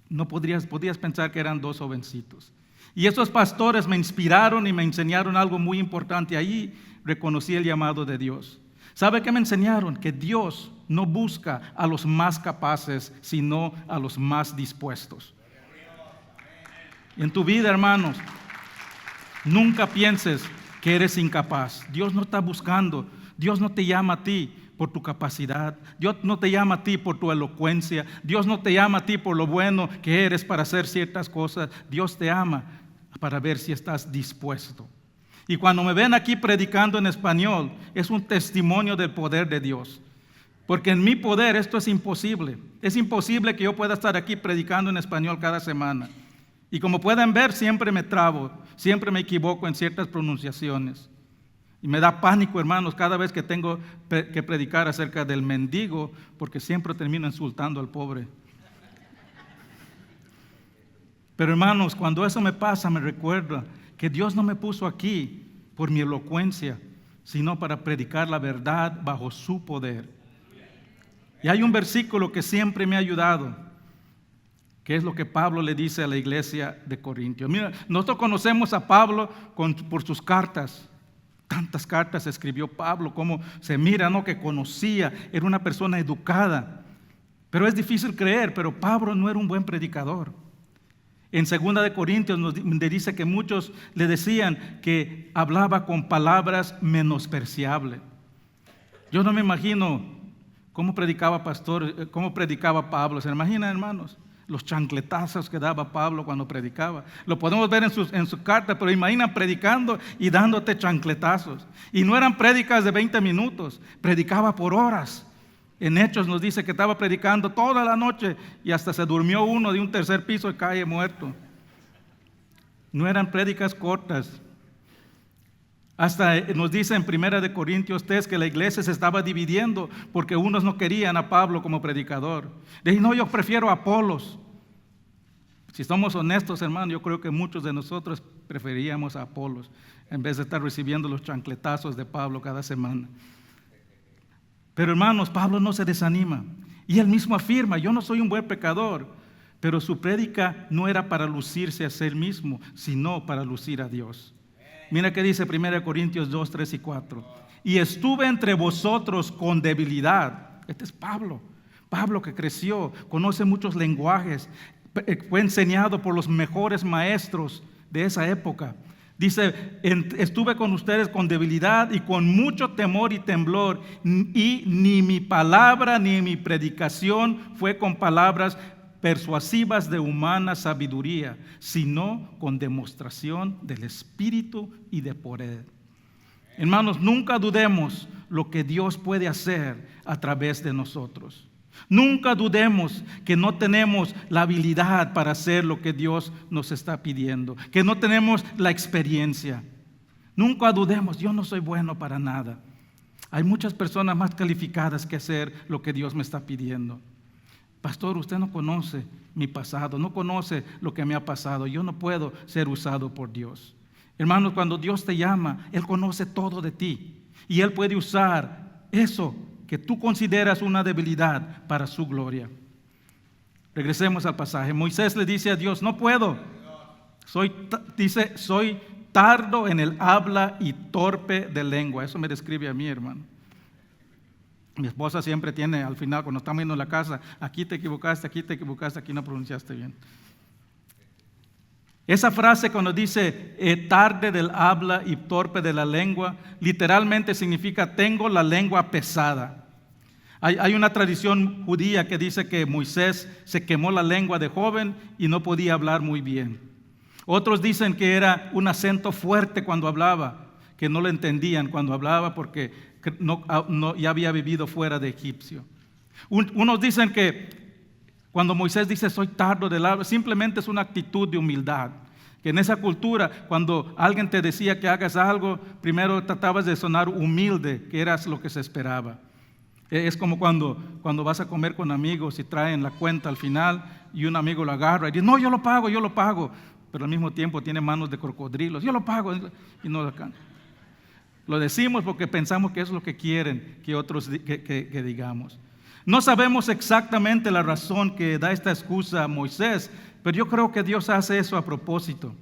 no podías pensar que eran 2 jovencitos. Y esos pastores me inspiraron y me enseñaron algo muy importante. Ahí reconocí el llamado de Dios. ¿Sabe qué me enseñaron? Que Dios no busca a los más capaces, sino a los más dispuestos. En tu vida, hermanos, nunca pienses que eres incapaz. Dios no está buscando. Dios no te llama a ti por tu capacidad. Dios no te llama a ti por tu elocuencia. Dios no te llama a ti por lo bueno que eres para hacer ciertas cosas. Dios te ama para ver si estás dispuesto. Y cuando me ven aquí predicando en español, es un testimonio del poder de Dios. Porque en mi poder esto es imposible. Es imposible que yo pueda estar aquí predicando en español cada semana. Y como pueden ver, siempre me trabo, siempre me equivoco en ciertas pronunciaciones. Y me da pánico, hermanos, cada vez que tengo que predicar acerca del mendigo, porque siempre termino insultando al pobre. Pero hermanos, cuando eso me pasa, me recuerda que Dios no me puso aquí por mi elocuencia, sino para predicar la verdad bajo su poder. Y hay un versículo que siempre me ha ayudado, que es lo que Pablo le dice a la iglesia de Corintios. Mira, nosotros conocemos a Pablo por sus cartas. Tantas cartas escribió Pablo, como se mira, ¿no? Que conocía, era una persona educada. Pero es difícil creer, pero Pablo no era un buen predicador. En 2 de Corintios nos dice que muchos le decían que hablaba con palabras menospreciables. Yo no me imagino cómo predicaba Pablo. ¿Se imaginan, hermanos? Los chancletazos que daba Pablo cuando predicaba. Lo podemos ver en su carta, pero imaginan predicando y dándote chancletazos. Y no eran prédicas de 20 minutos, predicaba por horas. En Hechos nos dice que estaba predicando toda la noche y hasta se durmió uno de un 3er piso y cae muerto. No eran prédicas cortas. Hasta nos dice en 1 de Corintios 3 que la iglesia se estaba dividiendo porque unos no querían a Pablo como predicador. Dicen, no, yo prefiero a Apolos. Si somos honestos, hermanos, yo creo que muchos de nosotros preferíamos a Apolos en vez de estar recibiendo los chancletazos de Pablo cada semana. Pero hermanos, Pablo no se desanima. Y él mismo afirma, yo no soy un buen pecador, Pero su prédica no era para lucirse a sí mismo, sino para lucir a Dios. Mira qué dice 1 Corintios 2, 3 y 4. Y estuve entre vosotros con debilidad. Este es Pablo. Pablo que creció, conoce muchos lenguajes, fue enseñado por los mejores maestros de esa época. Dice, estuve con ustedes con debilidad y con mucho temor y temblor, y ni mi palabra ni mi predicación fue con palabras persuasivas de humana sabiduría, sino con demostración del Espíritu y de poder. Hermanos, nunca dudemos lo que Dios puede hacer a través de nosotros. Nunca dudemos que no tenemos la habilidad para hacer lo que Dios nos está pidiendo, que no tenemos la experiencia. Nunca dudemos, yo no soy bueno para nada. Hay muchas personas más calificadas que hacer lo que Dios me está pidiendo. Pastor, usted no conoce mi pasado, no conoce lo que me ha pasado. Yo no puedo ser usado por Dios. Hermanos, cuando Dios te llama, Él conoce todo de ti. Y Él puede usar eso que tú consideras una debilidad para su gloria. Regresemos al pasaje. Moisés le dice a Dios, no puedo. Soy tardo en el habla y torpe de lengua. Eso me describe a mí, hermano. Mi esposa siempre tiene, al final, cuando estamos yendo a la casa, aquí te equivocaste, aquí no pronunciaste bien. Esa frase cuando dice tarde del habla y torpe de la lengua, literalmente significa tengo la lengua pesada. Hay una tradición judía que dice que Moisés se quemó la lengua de joven y no podía hablar muy bien. Otros dicen que era un acento fuerte cuando hablaba, que no lo entendían cuando hablaba porque ya había vivido fuera de Egipcio. Unos dicen que cuando Moisés dice soy tardo del habla, simplemente es una actitud de humildad. Que en esa cultura, cuando alguien te decía que hagas algo, primero tratabas de sonar humilde, que era lo que se esperaba. Es como cuando vas a comer con amigos y traen la cuenta al final y un amigo lo agarra y dice, no, yo lo pago. Pero al mismo tiempo tiene manos de cocodrilos, yo lo pago y no lo can. Lo decimos porque pensamos que es lo que quieren que otros que digamos. No sabemos exactamente la razón que da esta excusa a Moisés, pero yo creo que Dios hace eso a propósito,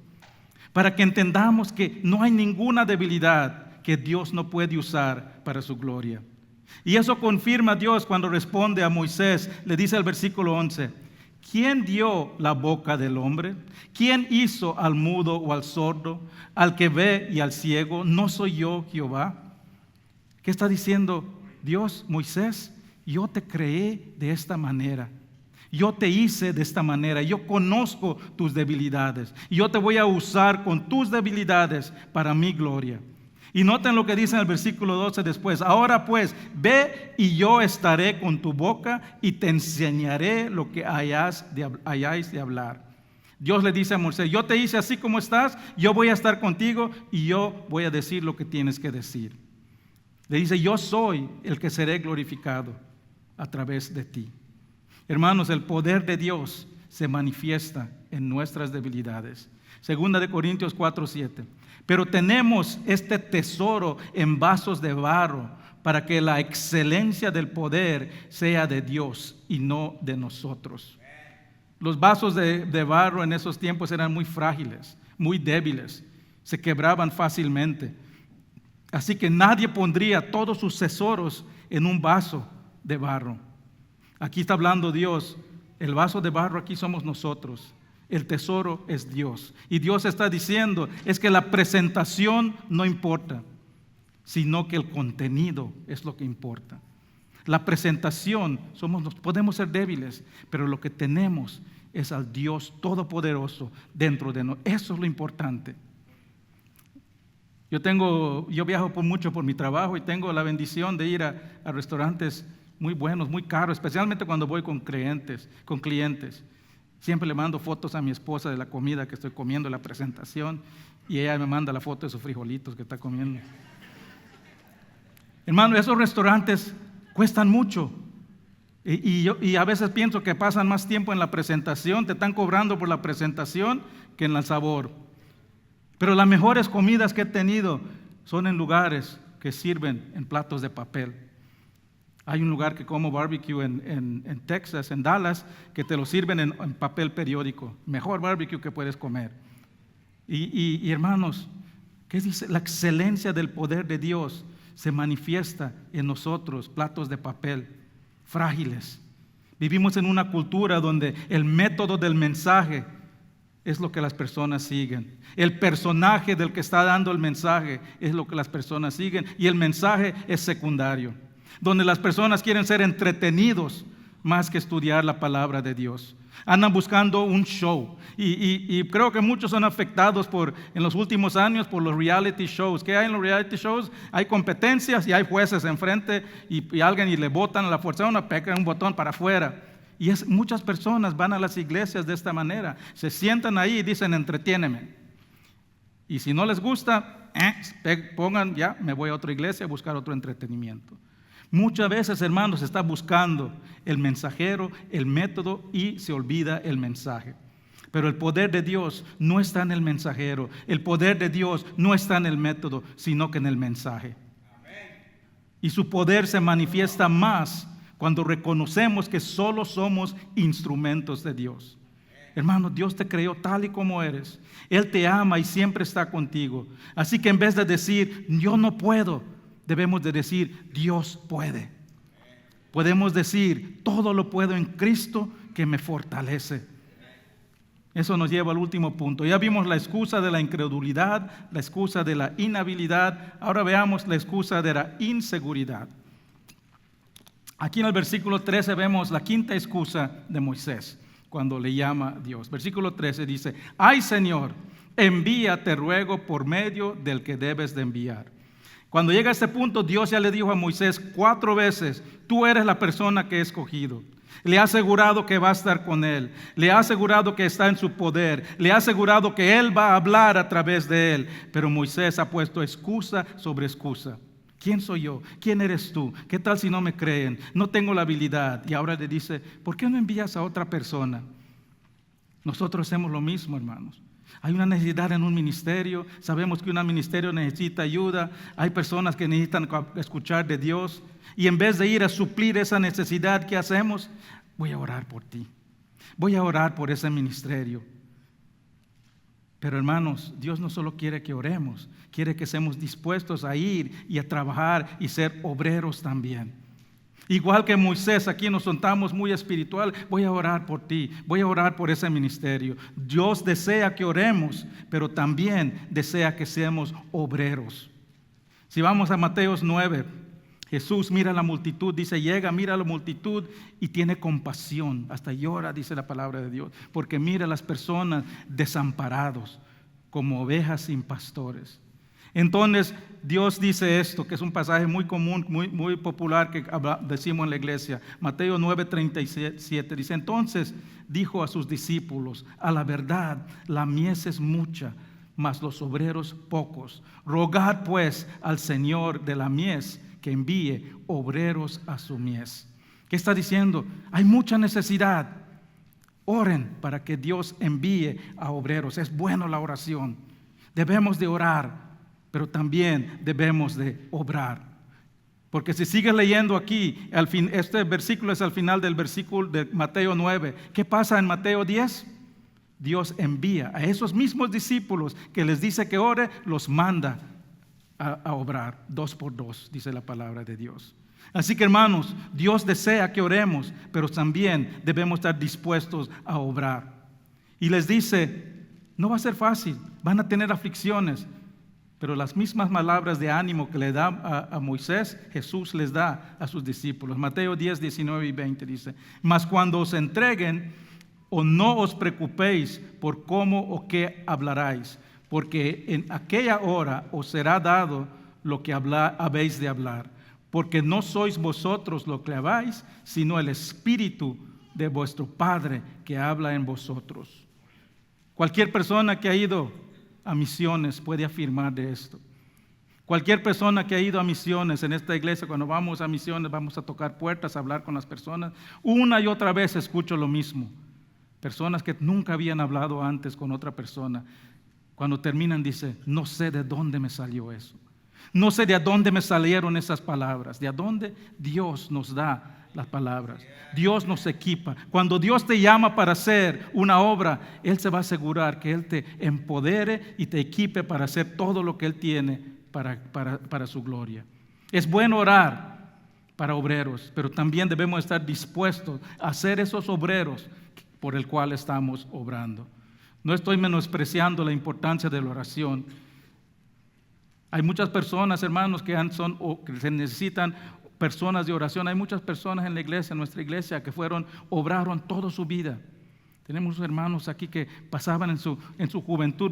para que entendamos que no hay ninguna debilidad que Dios no puede usar para su gloria. Y eso confirma a Dios cuando responde a Moisés, le dice al versículo 11, ¿quién dio la boca del hombre? ¿Quién hizo al mudo o al sordo, al que ve y al ciego? ¿No soy yo Jehová? ¿Qué está diciendo Dios? Moisés, yo te creé de esta manera. Yo te hice de esta manera. Yo conozco tus debilidades. Y yo te voy a usar con tus debilidades para mi gloria. Y noten lo que dice en el versículo 12 después. Ahora pues, ve y yo estaré con tu boca y te enseñaré lo que hayáis de hablar. Dios le dice a Moisés, yo te hice así como estás, yo voy a estar contigo y yo voy a decir lo que tienes que decir. Le dice, yo soy el que seré glorificado a través de ti. Hermanos, el poder de Dios se manifiesta en nuestras debilidades. Segunda de Corintios 4:7. Pero tenemos este tesoro en vasos de barro para que la excelencia del poder sea de Dios y no de nosotros. Los vasos de barro en esos tiempos eran muy frágiles, muy débiles, se quebraban fácilmente. Así que nadie pondría todos sus tesoros en un vaso de barro. Aquí está hablando Dios, el vaso de barro aquí somos nosotros. El tesoro es Dios. Y Dios está diciendo, es que la presentación no importa, sino que el contenido es lo que importa. La presentación, podemos ser débiles, pero lo que tenemos es al Dios Todopoderoso dentro de nosotros. Eso es lo importante. Yo viajo mucho por mi trabajo y tengo la bendición de ir a restaurantes muy buenos, muy caros, especialmente cuando voy con clientes. Siempre le mando fotos a mi esposa de la comida que estoy comiendo, la presentación, y ella me manda la foto de sus frijolitos que está comiendo. Hermano, esos restaurantes cuestan mucho. Y a veces pienso que pasan más tiempo en la presentación, te están cobrando por la presentación que en el sabor. Pero las mejores comidas que he tenido son en lugares que sirven en platos de papel. Hay un lugar que como barbecue en Texas, en Dallas, que te lo sirven en papel periódico. Mejor barbecue que puedes comer. Y hermanos, ¿qué dice? La excelencia del poder de Dios se manifiesta en nosotros, platos de papel, frágiles. Vivimos en una cultura donde el método del mensaje es lo que las personas siguen. El personaje del que está dando el mensaje es lo que las personas siguen. Y el mensaje es secundario. Donde las personas quieren ser entretenidos más que estudiar la palabra de Dios. Andan buscando un show. Y creo que muchos son afectados en los últimos años por los reality shows. ¿Qué hay en los reality shows? Hay competencias y hay jueces enfrente y alguien y le botan a la fuerza un botón para afuera. Y muchas personas van a las iglesias de esta manera. Se sientan ahí y dicen, entretiéneme. Y si no les gusta, pongan, ya, me voy a otra iglesia a buscar otro entretenimiento. Muchas veces, hermanos, se está buscando el mensajero, el método y se olvida el mensaje. Pero el poder de Dios no está en el mensajero, el poder de Dios no está en el método, sino que en el mensaje. Y su poder se manifiesta más cuando reconocemos que solo somos instrumentos de Dios. Hermano, Dios te creó tal y como eres. Él te ama y siempre está contigo. Así que en vez de decir, yo no puedo, debemos de decir, Dios puede. Podemos decir, todo lo puedo en Cristo que me fortalece. Eso nos lleva al último punto. Ya vimos la excusa de la incredulidad, la excusa de la inhabilidad. Ahora veamos la excusa de la inseguridad. Aquí en el versículo 13 vemos la quinta excusa de Moisés cuando le llama a Dios. Versículo 13 dice, ay Señor, envía, te ruego, por medio del que debes de enviar. Cuando llega a este punto, Dios ya le dijo a Moisés 4 veces, tú eres la persona que he escogido. Le ha asegurado que va a estar con él. Le ha asegurado que está en su poder. Le ha asegurado que él va a hablar a través de él. Pero Moisés ha puesto excusa sobre excusa. ¿Quién soy yo? ¿Quién eres tú? ¿Qué tal si no me creen? No tengo la habilidad. Y ahora le dice, ¿por qué no envías a otra persona? Nosotros hacemos lo mismo, hermanos. Hay una necesidad en un ministerio. Sabemos que un ministerio necesita ayuda. Hay personas que necesitan escuchar de Dios. Y en vez de ir a suplir esa necesidad, ¿qué hacemos? Voy a orar por ti. Voy a orar por ese ministerio. Pero hermanos, Dios no solo quiere que oremos, quiere que seamos dispuestos a ir y a trabajar y ser obreros también. Igual que Moisés, aquí nos sentamos muy espiritual, voy a orar por ti, voy a orar por ese ministerio. Dios desea que oremos, pero también desea que seamos obreros. Si vamos a Mateo 9, Jesús mira a la multitud, dice, llega, mira a la multitud y tiene compasión, hasta llora, dice la palabra de Dios, porque mira a las personas desamparados, como ovejas sin pastores. Entonces Dios dice esto, que es un pasaje muy común, muy popular que decimos en la iglesia. Mateo 9:37 dice, entonces dijo a sus discípulos, a la verdad la mies es mucha, mas los obreros pocos. Rogad pues al Señor de la mies que envíe obreros a su mies. ¿Qué está diciendo? Hay mucha necesidad. Oren para que Dios envíe a obreros. Es bueno la oración. Debemos de orar, pero también debemos de obrar. Porque si sigues leyendo aquí, este versículo es al final del versículo de Mateo 9. ¿Qué pasa en Mateo 10? Dios envía a esos mismos discípulos que les dice que ore, los manda a obrar 2 por 2, dice la palabra de Dios. Así que hermanos, Dios desea que oremos, pero también debemos estar dispuestos a obrar. Y les dice, no va a ser fácil, van a tener aflicciones, pero las mismas palabras de ánimo que le da a Moisés, Jesús les da a sus discípulos. Mateo 10, 19 y 20 dice, mas cuando os entreguen, o no os preocupéis por cómo o qué hablaréis, porque en aquella hora os será dado lo que habéis de hablar, porque no sois vosotros lo que habláis, sino el Espíritu de vuestro Padre que habla en vosotros. Cualquier persona que ha ido a misiones puede afirmar de esto. Cualquier persona que ha ido a misiones en esta iglesia, cuando vamos a misiones, vamos a tocar puertas, a hablar con las personas. Una y otra vez escucho lo mismo. Personas que nunca habían hablado antes con otra persona. Cuando terminan dice, no sé de dónde me salió eso. No sé de dónde me salieron esas palabras, de dónde Dios nos da las palabras. Dios nos equipa. Cuando Dios te llama para hacer una obra, Él se va a asegurar que Él te empodere y te equipe para hacer todo lo que Él tiene para su gloria. Es bueno orar para obreros, pero también debemos estar dispuestos a ser esos obreros por el cual estamos obrando. No estoy menospreciando la importancia de la oración. Hay muchas personas, hermanos, que se necesitan personas de oración. Hay muchas personas en la iglesia, en nuestra iglesia, que obraron toda su vida. Tenemos hermanos aquí que pasaban en su juventud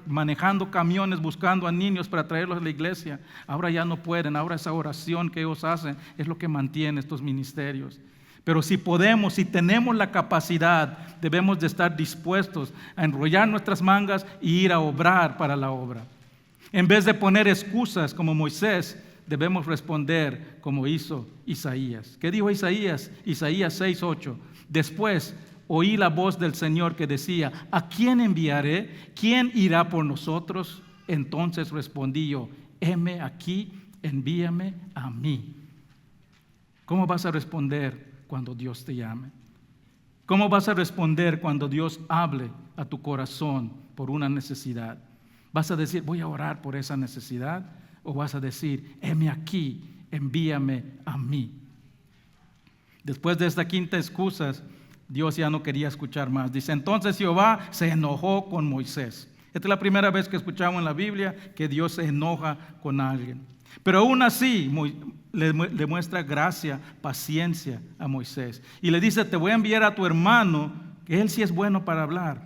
manejando camiones, buscando a niños para traerlos a la iglesia. Ahora ya no pueden, ahora esa oración que ellos hacen es lo que mantiene estos ministerios. Pero si podemos, si tenemos la capacidad, debemos de estar dispuestos a enrollar nuestras mangas y ir a obrar para la obra. En vez de poner excusas como Moisés, debemos responder como hizo Isaías. ¿Qué dijo Isaías? Isaías 6:8. Después oí la voz del Señor que decía: ¿a quién enviaré? ¿Quién irá por nosotros? Entonces respondí yo: heme aquí, envíame a mí. ¿Cómo vas a responder cuando Dios te llame? ¿Cómo vas a responder cuando Dios hable a tu corazón por una necesidad? ¿Vas a decir, voy a orar por esa necesidad? ¿O vas a decir, heme aquí, envíame a mí? Después de esta quinta excusa, Dios ya no quería escuchar más. Dice, entonces Jehová se enojó con Moisés. Esta es la primera vez que escuchamos en la Biblia que Dios se enoja con alguien. Pero aún así le muestra gracia, paciencia a Moisés. Y le dice, te voy a enviar a tu hermano, que él sí es bueno para hablar,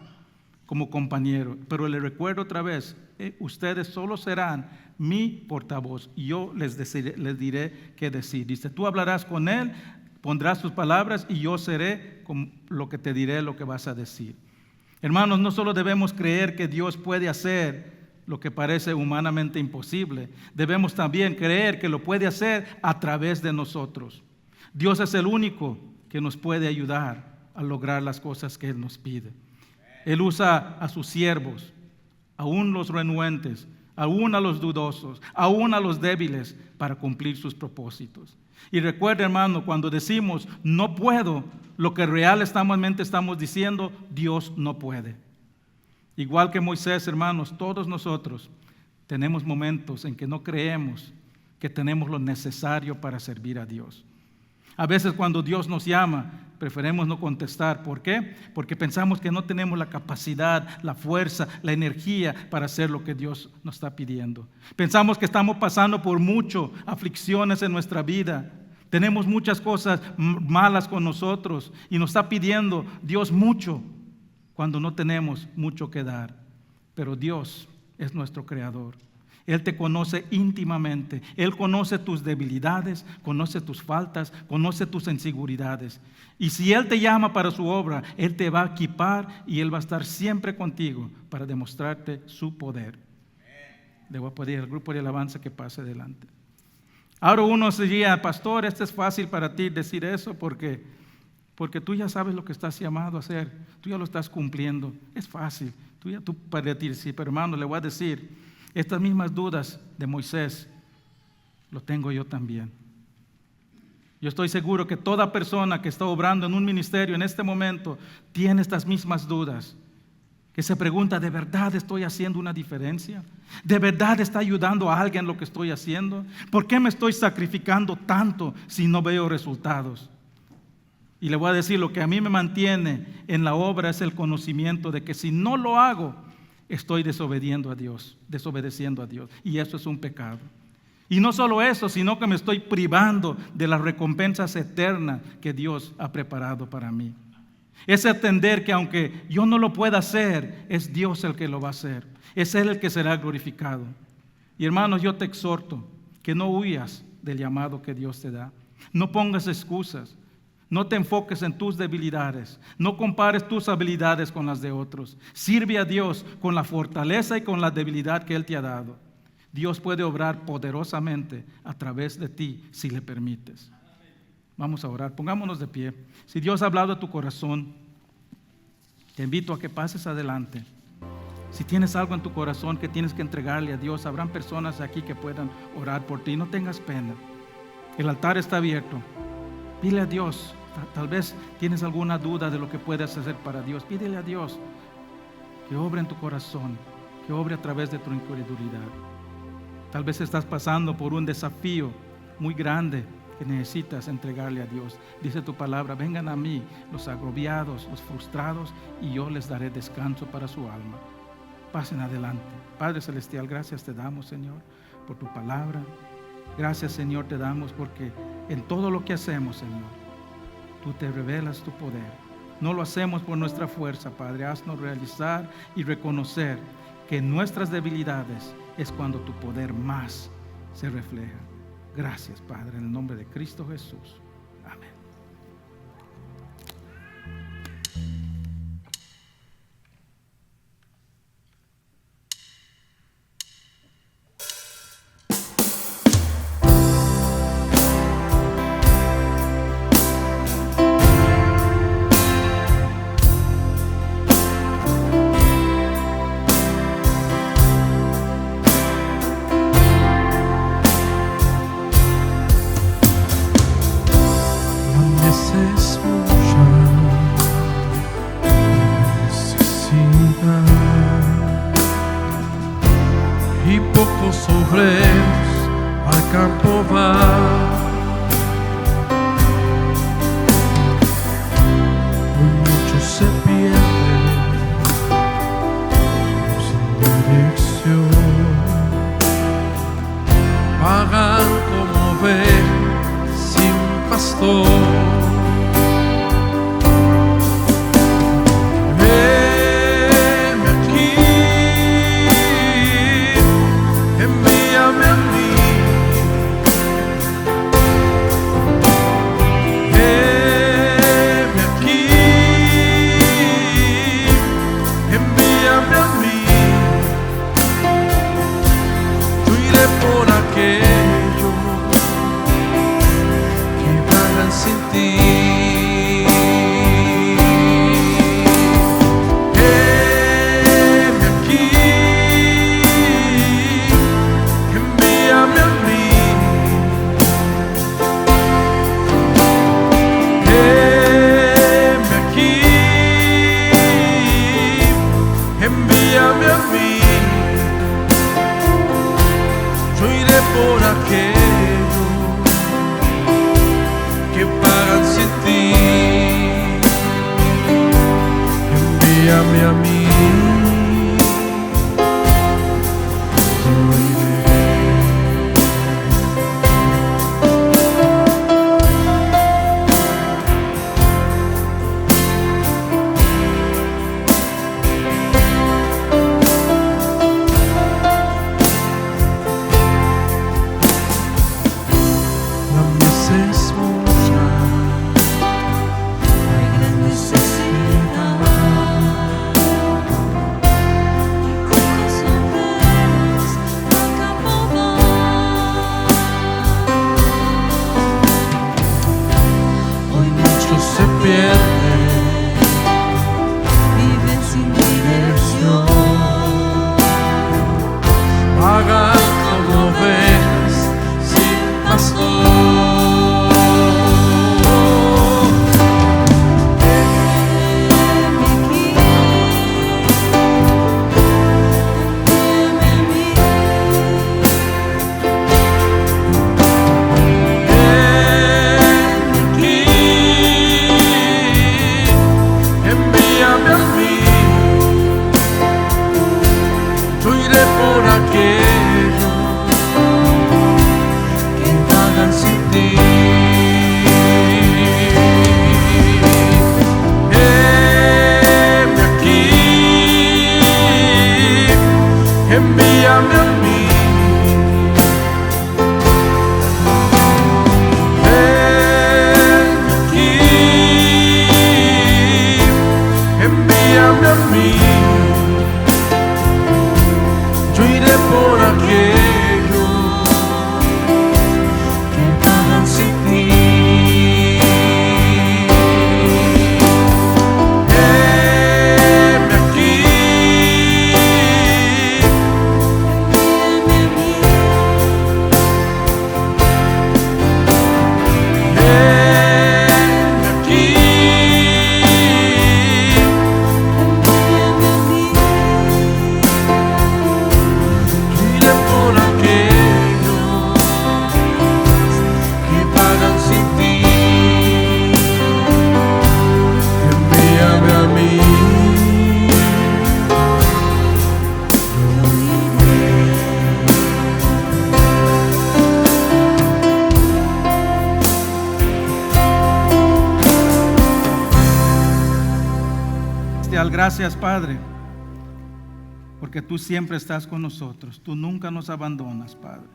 como compañero. Pero le recuerdo otra vez, ustedes solo serán mi portavoz. Y yo les diré qué decir. Dice, tú hablarás con él, pondrás sus palabras y yo seré con lo que te diré, lo que vas a decir. Hermanos, no solo debemos creer que Dios puede hacer lo que parece humanamente imposible, debemos también creer que lo puede hacer a través de nosotros. Dios es el único que nos puede ayudar a lograr las cosas que Él nos pide. Él usa a sus siervos, aún los renuentes, aún a los dudosos, aún a los débiles, para cumplir sus propósitos. Y recuerda, hermano, cuando decimos no puedo, lo que realmente estamos diciendo, Dios no puede. Igual que Moisés, hermanos, todos nosotros tenemos momentos en que no creemos que tenemos lo necesario para servir a Dios. A veces cuando Dios nos llama, preferimos no contestar. ¿Por qué? Porque pensamos que no tenemos la capacidad, la fuerza, la energía para hacer lo que Dios nos está pidiendo. Pensamos que estamos pasando por muchas aflicciones en nuestra vida. Tenemos muchas cosas malas con nosotros y nos está pidiendo Dios mucho cuando no tenemos mucho que dar. Pero Dios es nuestro creador. Él te conoce íntimamente. Él conoce tus debilidades, conoce tus faltas, conoce tus inseguridades. Y si Él te llama para su obra, Él te va a equipar y Él va a estar siempre contigo para demostrarte su poder. Le voy a pedir al grupo de alabanza que pase adelante. Ahora uno se diría, pastor, esto es fácil para ti decir eso porque tú ya sabes lo que estás llamado a hacer. Tú ya lo estás cumpliendo. Es fácil. Tú puedes decir, sí, pero hermano, le voy a decir, estas mismas dudas de Moisés, lo tengo yo también. Yo estoy seguro que toda persona que está obrando en un ministerio en este momento tiene estas mismas dudas. Que se pregunta, ¿de verdad estoy haciendo una diferencia? ¿De verdad está ayudando a alguien lo que estoy haciendo? ¿Por qué me estoy sacrificando tanto si no veo resultados? Y le voy a decir, lo que a mí me mantiene en la obra es el conocimiento de que si no lo hago, estoy desobedeciendo a Dios. Y eso es un pecado. Y no solo eso, sino que me estoy privando de las recompensas eternas que Dios ha preparado para mí. Es entender que aunque yo no lo pueda hacer, es Dios el que lo va a hacer. Es Él el que será glorificado. Y hermanos, yo te exhorto que no huyas del llamado que Dios te da. No pongas excusas. No te enfoques en tus debilidades. No compares tus habilidades con las de otros. Sirve a Dios con la fortaleza y con la debilidad que Él te ha dado. Dios puede obrar poderosamente a través de ti si le permites. Vamos a orar. Pongámonos de pie. Si Dios ha hablado a tu corazón, te invito a que pases adelante Si tienes algo en tu corazón que tienes que entregarle a Dios, habrán personas aquí que puedan orar por ti. No tengas pena. El altar está abierto. Pídele a Dios. Tal vez tienes alguna duda de lo que puedes hacer para Dios. Pídele a Dios que obre en tu corazón, que obre a través de tu incredulidad. Tal vez estás pasando por un desafío muy grande que necesitas entregarle a Dios. Dice tu palabra: vengan a mí los agobiados, los frustrados, y yo les daré descanso para su alma. Pasen adelante. Padre Celestial, gracias te damos, Señor, por tu palabra. Gracias, Señor, te damos porque en todo lo que hacemos, Señor, tú te revelas tu poder. No lo hacemos por nuestra fuerza, Padre. Haznos realizar y reconocer que en nuestras debilidades es cuando tu poder más se refleja. Gracias, Padre, en el nombre de Cristo Jesús. Amén. Y pocos obreros al campo van. Hoy muchos se pierden sin dirección, vagan como ovejas sin pastor. gracias, Padre, porque tú siempre estás con nosotros. Tú nunca nos abandonas, Padre.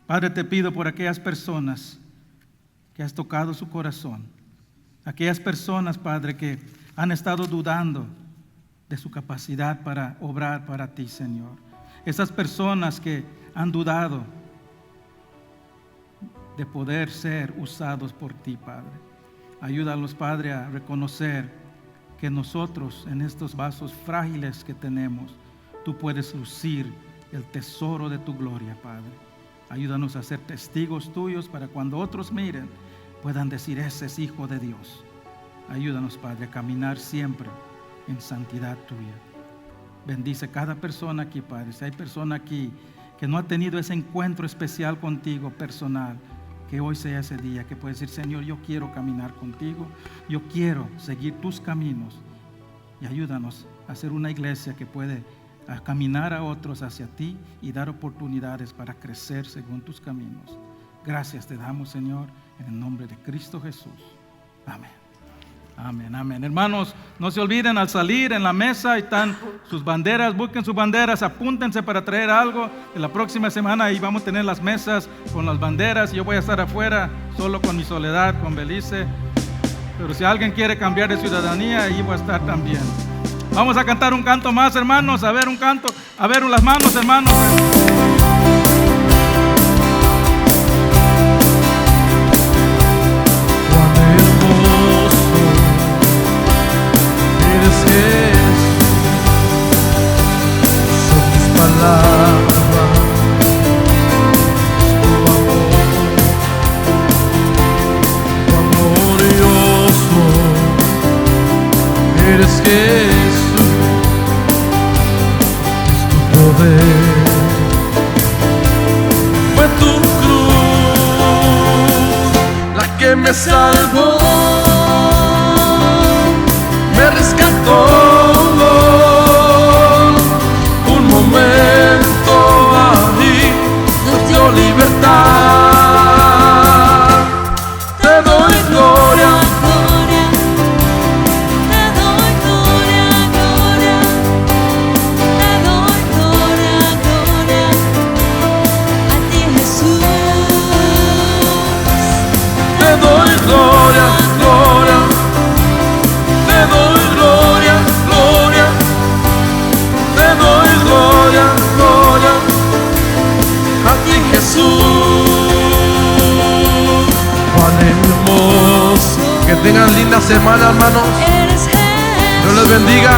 Padre, te pido por aquellas personas que has tocado su corazón. Aquellas personas, Padre, que han estado dudando de su capacidad para obrar para ti, Señor. Esas personas que han dudado de poder ser usados por ti, Padre. Ayúdalos, Padre, a reconocer que nosotros en estos vasos frágiles que tenemos, tú puedes lucir el tesoro de tu gloria, Padre. Ayúdanos a ser testigos tuyos para cuando otros miren, puedan decir, ese es hijo de Dios. Ayúdanos, Padre, a caminar siempre en santidad tuya. Bendice cada persona aquí, Padre. Si hay persona aquí que no ha tenido ese encuentro especial contigo, personal, que hoy sea ese día que puede decir, Señor, yo quiero caminar contigo, yo quiero seguir tus caminos, y ayúdanos a ser una iglesia que puede caminar a otros hacia ti y dar oportunidades para crecer según tus caminos. Gracias te damos, Señor, en el nombre de Cristo Jesús. Amén. Amén, amén. Hermanos, no se olviden, al salir en la mesa están sus banderas, busquen sus banderas, apúntense para traer algo. En la próxima semana ahí vamos a tener las mesas con las banderas. Yo voy a estar afuera solo con mi soledad, con Belice. Pero si alguien quiere cambiar de ciudadanía, ahí voy a estar también. Vamos a cantar un canto más, hermanos. A ver, un canto. A ver, las manos, hermanos. Eres Jesús, es tu poder. Fue tu cruz la que me salvó, me rescató. Un momento ahí nos dio libertad. Te doy gloria. Gloria, gloria, te doy gloria, gloria, te doy gloria, gloria, a ti Jesús. Cuán hermoso, que tengan linda semana, hermanos. Dios les bendiga.